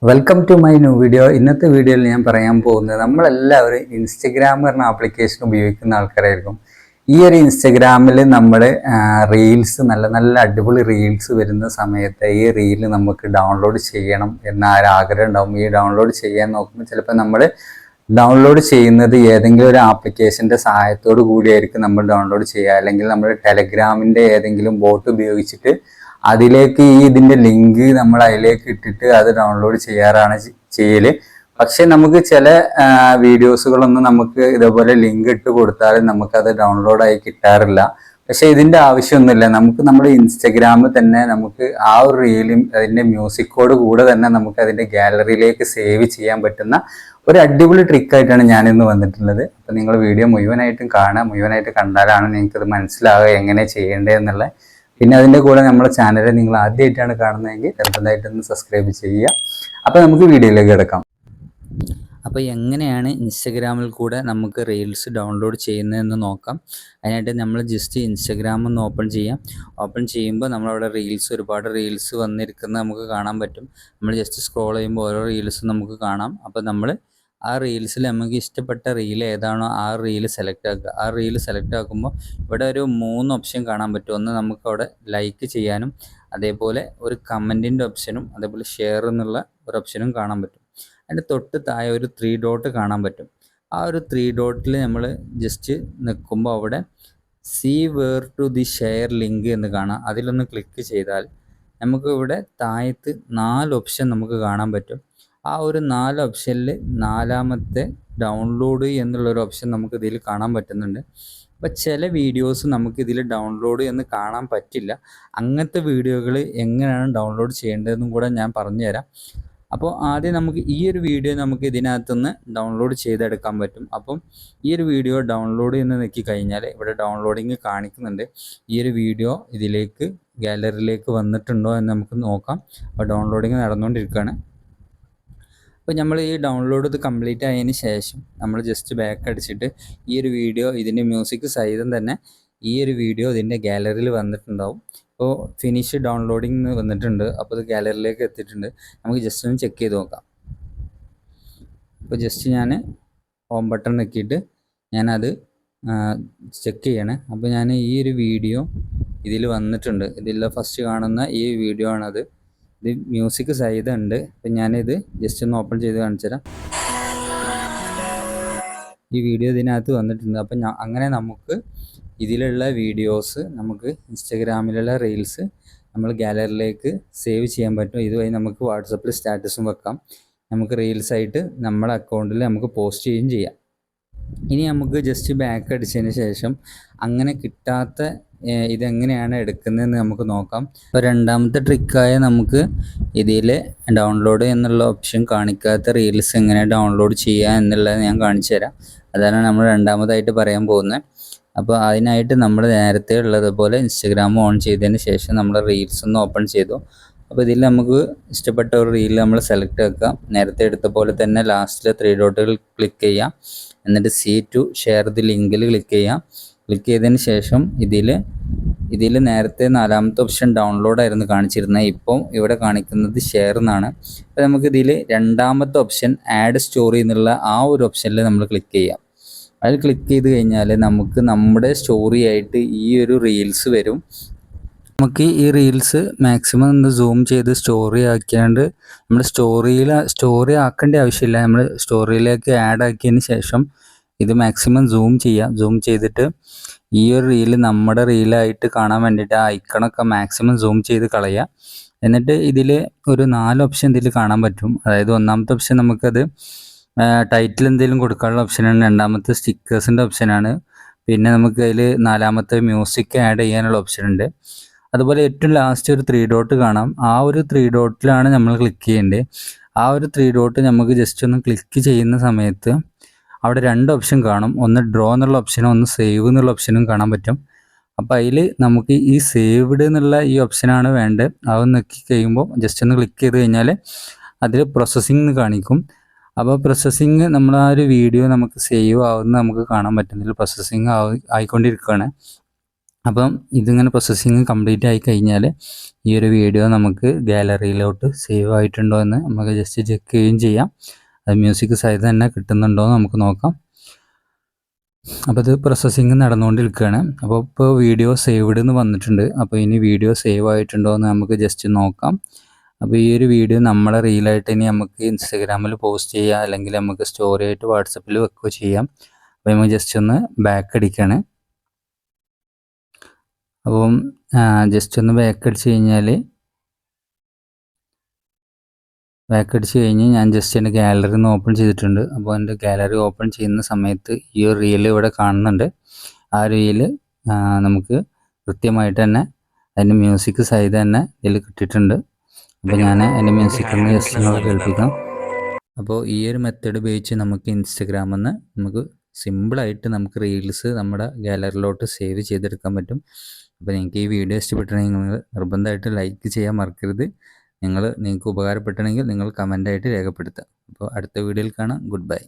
Welcome to my new video. ഇന്നത്തെ വീഡിയോയിൽ ഞാൻ പറയാൻ പോകുന്നത് നമ്മളെല്ലാവരും ഇൻസ്റ്റഗ്രാം പറഞ്ഞ ആപ്ലിക്കേഷൻ ഉപയോഗിക്കുന്ന ആൾക്കാരായിരിക്കും. ഈ ഒരു ഇൻസ്റ്റഗ്രാമിൽ നമ്മൾ റീൽസ് നല്ല നല്ല അടിപൊളി റീൽസ് വരുന്ന സമയത്ത് ഈ റീല് നമുക്ക് ഡൗൺലോഡ് ചെയ്യണം എന്ന ഒരാഗ്രഹം ഉണ്ടാവും. ഈ ഡൗൺലോഡ് ചെയ്യാൻ നോക്കുമ്പോൾ ചിലപ്പോൾ നമ്മൾ ഡൗൺലോഡ് ചെയ്യുന്നത് ഏതെങ്കിലും ഒരു ആപ്ലിക്കേഷൻ്റെ സഹായത്തോടു കൂടിയായിരിക്കും നമ്മൾ ഡൗൺലോഡ് ചെയ്യുക. അല്ലെങ്കിൽ നമ്മൾ ടെലഗ്രാമിൻ്റെ ഏതെങ്കിലും ബോട്ട് ഉപയോഗിച്ചിട്ട് അതിലേക്ക് ഇതിൻ്റെ ലിങ്ക് നമ്മൾ അതിലേക്ക് ഇട്ടിട്ട് അത് ഡൗൺലോഡ് ചെയ്യാറാണ് ചെയ്യല്. പക്ഷെ നമുക്ക് ചില വീഡിയോസുകളൊന്നും നമുക്ക് ഇതേപോലെ ലിങ്ക് ഇട്ട് കൊടുത്താലും നമുക്കത് ഡൗൺലോഡായി കിട്ടാറില്ല. പക്ഷെ ഇതിൻ്റെ ആവശ്യമൊന്നുമില്ല. നമുക്ക് നമ്മുടെ ഇൻസ്റ്റഗ്രാമിൽ തന്നെ നമുക്ക് ആ ഒരു റീലും അതിൻ്റെ മ്യൂസിക്കോട് കൂടെ തന്നെ നമുക്ക് അതിൻ്റെ ഗാലറിയിലേക്ക് സേവ് ചെയ്യാൻ പറ്റുന്ന ഒരു അടിപൊളി ട്രിക്കായിട്ടാണ് ഞാനിന്ന് വന്നിട്ടുള്ളത്. അപ്പം നിങ്ങൾ വീഡിയോ മുഴുവനായിട്ടും കാണുക. മുഴുവനായിട്ട് കണ്ടാലാണ് നിങ്ങൾക്കത് മനസ്സിലാവുക എങ്ങനെ ചെയ്യേണ്ടതെന്നുള്ള. പിന്നെ അതിൻ്റെ കൂടെ നമ്മുടെ ചാനൽ നിങ്ങൾ ആദ്യമായിട്ടാണ് കാണുന്നതെങ്കിൽ നിർബന്ധമായിട്ടൊന്ന് സബ്സ്ക്രൈബ് ചെയ്യുക. അപ്പോൾ നമുക്ക് വീഡിയോയിലേക്ക് കിടക്കാം. അപ്പോൾ എങ്ങനെയാണ് ഇൻസ്റ്റഗ്രാമിൽ കൂടെ നമുക്ക് റീൽസ് ഡൗൺലോഡ് ചെയ്യുന്നതെന്ന് നോക്കാം. അതിനായിട്ട് നമ്മൾ ജസ്റ്റ് ഇൻസ്റ്റഗ്രാം ഒന്ന് ഓപ്പൺ ചെയ്യാം. ഓപ്പൺ ചെയ്യുമ്പോൾ നമ്മളവിടെ ഒരുപാട് റീൽസ് വന്നിരിക്കുന്നത് നമുക്ക് കാണാൻ പറ്റും. നമ്മൾ ജസ്റ്റ് സ്ക്രോൾ ചെയ്യുമ്പോൾ ഓരോ റീൽസും നമുക്ക് കാണാം. അപ്പോൾ നമ്മൾ ആ റീൽസിൽ നമുക്ക് ഇഷ്ടപ്പെട്ട റീൽ ഏതാണോ ആ റീല് സെലക്ട് ആക്കുക. ആ റീല് സെലക്ട് ആക്കുമ്പോൾ ഇവിടെ ഒരു 3 ഓപ്ഷൻ കാണാൻ പറ്റും. ഒന്ന് നമുക്ക് അവിടെ ലൈക്ക് ചെയ്യാനും, അതേപോലെ ഒരു കമൻറ്റിൻ്റെ ഓപ്ഷനും, അതേപോലെ ഷെയർ എന്നുള്ള ഒരു ഓപ്ഷനും കാണാൻ പറ്റും. അതിൻ്റെ തൊട്ട് താഴെ ഒരു 3 ഡോട്ട് കാണാൻ പറ്റും. ആ ഒരു 3 ഡോട്ടിൽ നമ്മൾ ജസ്റ്റ് നിൽക്കുമ്പോൾ അവിടെ see where to the share link എന്ന് കാണാം. അതിലൊന്ന് ക്ലിക്ക് ചെയ്താൽ നമുക്ക് ഇവിടെ താഴത്ത് 4 ഓപ്ഷൻ നമുക്ക് കാണാൻ പറ്റും. ആ ഒരു 4 ഓപ്ഷനിൽ 4ാമത്തെ ഡൗൺലോഡ് എന്നുള്ളൊരു ഓപ്ഷൻ നമുക്ക് ഇതിൽ കാണാൻ പറ്റുന്നുണ്ട്. അപ്പോൾ ചില വീഡിയോസ് നമുക്ക് ഇതിൽ ഡൗൺലോഡ് എന്ന് കാണാൻ പറ്റില്ല. അങ്ങനത്തെ വീഡിയോകൾ എങ്ങനെയാണ് ഡൗൺലോഡ് ചെയ്യേണ്ടതെന്നും കൂടെ ഞാൻ പറഞ്ഞുതരാം. അപ്പോൾ ആദ്യം നമുക്ക് ഈ ഒരു വീഡിയോ നമുക്ക് ഇതിനകത്തുനിന്ന് ഡൗൺലോഡ് ചെയ്തെടുക്കാൻ പറ്റും. അപ്പം ഈ ഒരു വീഡിയോ ഡൗൺലോഡ് എന്ന് നോക്കി കഴിഞ്ഞാൽ ഇവിടെ ഡൗൺലോഡിങ് കാണിക്കുന്നുണ്ട്. ഈ ഒരു വീഡിയോ ഇതിലേക്ക് ഗാലറിയിലേക്ക് വന്നിട്ടുണ്ടോ എന്ന് നമുക്ക് നോക്കാം. അപ്പോൾ ഡൗൺലോഡിങ് നടന്നുകൊണ്ടിരിക്കുകയാണ്. അപ്പോൾ നമ്മൾ ഈ ഡൗൺലോഡ് ഇത് കംപ്ലീറ്റ് ആയതിന് ശേഷം നമ്മൾ ജസ്റ്റ് ബാക്ക് അടിച്ചിട്ട് ഈ ഒരു വീഡിയോ ഇതിൻ്റെ മ്യൂസിക് സഹിതം തന്നെ ഈ ഒരു വീഡിയോ ഇതിൻ്റെ ഗാലറിയിൽ വന്നിട്ടുണ്ടാവും. അപ്പോൾ ഫിനിഷ് ഡൗൺലോഡിങ് എന്ന് വന്നിട്ടുണ്ട്. അപ്പോൾ ഇത് ഗാലറിയിലേക്ക് എത്തിയിട്ടുണ്ട്. നമുക്ക് ജസ്റ്റ് ഒന്ന് ചെക്ക് ചെയ്ത് നോക്കാം. അപ്പോൾ ജസ്റ്റ് ഞാൻ ഹോം ബട്ടൺ നോക്കിയിട്ട് ഞാനത് ചെക്ക് ചെയ്യണേ. അപ്പോൾ ഞാൻ ഈ ഒരു വീഡിയോ ഇതിൽ വന്നിട്ടുണ്ട്. ഇതിൽ ഫസ്റ്റ് കാണുന്ന ഈ വീഡിയോ ആണത്. ഇത് മ്യൂസിക് സഹിതം ഉണ്ട്. അപ്പം ഞാനിത് ജസ്റ്റ് ഒന്ന് ഓപ്പൺ ചെയ്ത് കാണിച്ചു തരാം. ഈ വീഡിയോ ഇതിനകത്ത് വന്നിട്ടുണ്ട്. അപ്പം അങ്ങനെ നമുക്ക് ഇതിലുള്ള വീഡിയോസ് നമുക്ക് ഇൻസ്റ്റഗ്രാമിലുള്ള റീൽസ് നമ്മൾ ഗാലറിയിലേക്ക് സേവ് ചെയ്യാൻ പറ്റും. ഇതുവഴി നമുക്ക് വാട്സപ്പിൽ സ്റ്റാറ്റസും വെക്കാം. നമുക്ക് റീൽസായിട്ട് നമ്മുടെ അക്കൗണ്ടിൽ നമുക്ക് പോസ്റ്റ് ചെയ്യുകയും ചെയ്യാം. ഇനി നമുക്ക് ജസ്റ്റ് ബാക്ക് അടിച്ചതിന് ശേഷം അങ്ങനെ കിട്ടാത്ത ഇതെങ്ങനെയാണ് എടുക്കുന്നതെന്ന് നമുക്ക് നോക്കാം. അപ്പോൾ രണ്ടാമത്തെ ട്രിക്കായ നമുക്ക് ഇതിൽ ഡൗൺലോഡ് എന്നുള്ള ഓപ്ഷൻ കാണിക്കാത്ത റീൽസ് എങ്ങനെ ഡൗൺലോഡ് ചെയ്യുക എന്നുള്ളത് ഞാൻ കാണിച്ചു തരാം. അതാണ് നമ്മൾ രണ്ടാമതായിട്ട് പറയാൻ പോകുന്നത്. അപ്പോൾ അതിനായിട്ട് നമ്മൾ നേരത്തെ ഉള്ളതുപോലെ ഇൻസ്റ്റഗ്രാം ഓൺ ചെയ്തതിന് ശേഷം നമ്മൾ റീൽസ് ഒന്ന് ഓപ്പൺ ചെയ്തു. അപ്പോൾ ഇതിൽ നമുക്ക് ഇഷ്ടപ്പെട്ട ഒരു റീൽ നമ്മൾ സെലക്ട് ആക്കുക. നേരത്തെ എടുത്ത പോലെ തന്നെ ലാസ്റ്റിലെ 3 ഡോട്ടുകൾ ക്ലിക്ക് ചെയ്യാം. എന്നിട്ട് സീ ടു ഷെയർ ദി ലിങ്കിൽ ക്ലിക്ക് ചെയ്യാം. ക്ലിക്ക് ചെയ്തതിന് ശേഷം ഇതിൽ നേരത്തെ 4ാമത്തെ ഓപ്ഷൻ ഡൗൺലോഡ് ആയിരുന്നു കാണിച്ചിരുന്നത്. ഇപ്പം ഇവിടെ കാണിക്കുന്നത് ഷെയർ എന്നാണ്. അപ്പോൾ നമുക്ക് ഇതിൽ 2ാമത്തെ ഓപ്ഷൻ ആഡ് സ്റ്റോറി എന്നുള്ള ആ ഒരു ഓപ്ഷനിൽ നമ്മൾ ക്ലിക്ക് ചെയ്യാം. അതിൽ ക്ലിക്ക് ചെയ്ത് കഴിഞ്ഞാൽ നമുക്ക് നമ്മുടെ സ്റ്റോറി ആയിട്ട് ഈ ഒരു റീൽസ് വരും. നമുക്ക് ഈ റീൽസ് മാക്സിമം ഒന്ന് സൂം ചെയ്ത് സ്റ്റോറി ആക്കിയാണ്ട് നമ്മൾ സ്റ്റോറി ആക്കേണ്ട ആവശ്യമില്ല. നമ്മൾ സ്റ്റോറിയിലേക്ക് ആഡ് ആക്കിയതിന് ശേഷം ഇത് മാക്സിമം സൂം ചെയ്യാം. സൂം ചെയ്തിട്ട് ഈ ഒരു റീല് നമ്മുടെ റീലായിട്ട് കാണാൻ വേണ്ടിയിട്ട് ആ ഐക്കണൊക്കെ മാക്സിമം സൂം ചെയ്ത് കളയുക. എന്നിട്ട് ഇതിൽ ഒരു 4 ഓപ്ഷൻ ഇതിൽ കാണാൻ പറ്റും. അതായത് 1ാമത്തെ ഓപ്ഷൻ നമുക്കത് ടൈറ്റിൽ എന്തെങ്കിലും കൊടുക്കാനുള്ള ഓപ്ഷനാണ്. 2ാമത്തെ സ്റ്റിക്കേഴ്സിൻ്റെ ഓപ്ഷനാണ്. പിന്നെ നമുക്ക് അതിൽ 4ാമത്തെ മ്യൂസിക് ആഡ് ചെയ്യാനുള്ള ഓപ്ഷൻ ഉണ്ട്. അതുപോലെ ഏറ്റവും ലാസ്റ്റ് ഒരു 3 ഡോട്ട് കാണാം. ആ ഒരു 3 ഡോട്ടിലാണ് നമ്മൾ ക്ലിക്ക് ചെയ്യേണ്ടത്. ആ ഒരു 3 ഡോട്ട് നമുക്ക് ജസ്റ്റ് ഒന്ന് ക്ലിക്ക് ചെയ്യുന്ന സമയത്ത് അവിടെ 2 ഓപ്ഷൻ കാണും. ഒന്ന് ഡ്രോ എന്നുള്ള ഓപ്ഷനും ഒന്ന് സേവ് എന്നുള്ള ഓപ്ഷനും കാണാൻ പറ്റും. അപ്പോൾ അതിൽ നമുക്ക് ഈ സേവ്ഡ് എന്നുള്ള ഈ ഓപ്ഷനാണ് വേണ്ടത്. അത് നോക്കി കഴിയുമ്പോൾ ജസ്റ്റ് ഒന്ന് ക്ലിക്ക് ചെയ്ത് കഴിഞ്ഞാൽ അതിൽ പ്രോസസ്സിംഗ് എന്ന് കാണിക്കും. അപ്പോൾ പ്രോസസ്സിങ് നമ്മൾ ആ ഒരു വീഡിയോ നമുക്ക് സേവ് ആവുന്ന നമുക്ക് കാണാൻ പറ്റുന്നില്ല. പ്രോസസ്സിങ് ആയിക്കൊണ്ടിരിക്കുകയാണ്. അപ്പം ഇതിങ്ങനെ പ്രോസസ്സിങ് കംപ്ലീറ്റ് ആയി കഴിഞ്ഞാൽ ഈ ഒരു വീഡിയോ നമുക്ക് ഗാലറിയിലോട്ട് സേവ് ആയിട്ടുണ്ടോ എന്ന് നമുക്ക് ജസ്റ്റ് ചെക്ക് ചെയ്യുകയും ചെയ്യാം. അത് മ്യൂസിക് സഹിതം തന്നെ കിട്ടുന്നുണ്ടോ എന്ന് നമുക്ക് നോക്കാം. അപ്പോൾ ഇത് പ്രോസസ്സിങ് നടന്നുകൊണ്ടിരിക്കുകയാണ്. അപ്പോൾ ഇപ്പോൾ വീഡിയോ സേവ്ഡ് എന്ന് വന്നിട്ടുണ്ട്. അപ്പോൾ ഇനി വീഡിയോ സേവ് ആയിട്ടുണ്ടോ എന്ന് നമുക്ക് ജസ്റ്റ് നോക്കാം. അപ്പോൾ ഈ ഒരു വീഡിയോ നമ്മളെ റീലായിട്ട് ഇനി നമുക്ക് ഇൻസ്റ്റാഗ്രാമിൽ പോസ്റ്റ് ചെയ്യാം, അല്ലെങ്കിൽ നമുക്ക് സ്റ്റോറി ആയിട്ട് വാട്സപ്പിൽ വെക്കുകയോ ചെയ്യാം. അപ്പോൾ നമുക്ക് ജസ്റ്റ് ഒന്ന് ബാക്ക് അടിക്കുകയാണ്. അപ്പം ജസ്റ്റ് ഒന്ന് ബാക്ക് അടിച്ച് കഴിഞ്ഞ് ഞാൻ ജസ്റ്റ് എൻ്റെ ഗാലറി ഒന്ന് ഓപ്പൺ ചെയ്തിട്ടുണ്ട്. അപ്പോൾ എൻ്റെ ഗാലറി ഓപ്പൺ ചെയ്യുന്ന സമയത്ത് ഈ ഒരു റീൽ ഇവിടെ കാണുന്നുണ്ട്. ആ റീൽ നമുക്ക് കൃത്യമായിട്ട് തന്നെ അതിൻ്റെ മ്യൂസിക് സഹിതം തന്നെ ഇതിൽ കിട്ടിയിട്ടുണ്ട്. അപ്പോൾ ഞാൻ എൻ്റെ മ്യൂസിക് ഒന്ന് ജസ്റ്റ് ഒന്ന് കേൾപ്പിക്കാം. അപ്പോൾ ഈ ഒരു മെത്തേഡ് ഉപയോഗിച്ച് നമുക്ക് ഇൻസ്റ്റഗ്രാമിൽ നിന്ന് നമുക്ക് സിമ്പിളായിട്ട് നമുക്ക് റീൽസ് നമ്മുടെ ഗാലറിയിലോട്ട് സേവ് ചെയ്തെടുക്കാൻ പറ്റും. അപ്പോൾ നിങ്ങൾക്ക് ഈ വീഡിയോ ഇഷ്ടപ്പെട്ടിട്ടുണ്ടെങ്കിൽ നിങ്ങൾ നിർബന്ധമായിട്ട് ലൈക്ക് ചെയ്യാൻ മറക്കരുത്. നിങ്ങൾക്ക് ഉപകാരപ്പെട്ടിട്ടുണ്ടെങ്കിൽ നിങ്ങൾ കമൻ്റായിട്ട് രേഖപ്പെടുത്തുക. അപ്പോൾ അടുത്ത വീഡിയോയിൽ കാണാം. Good bye.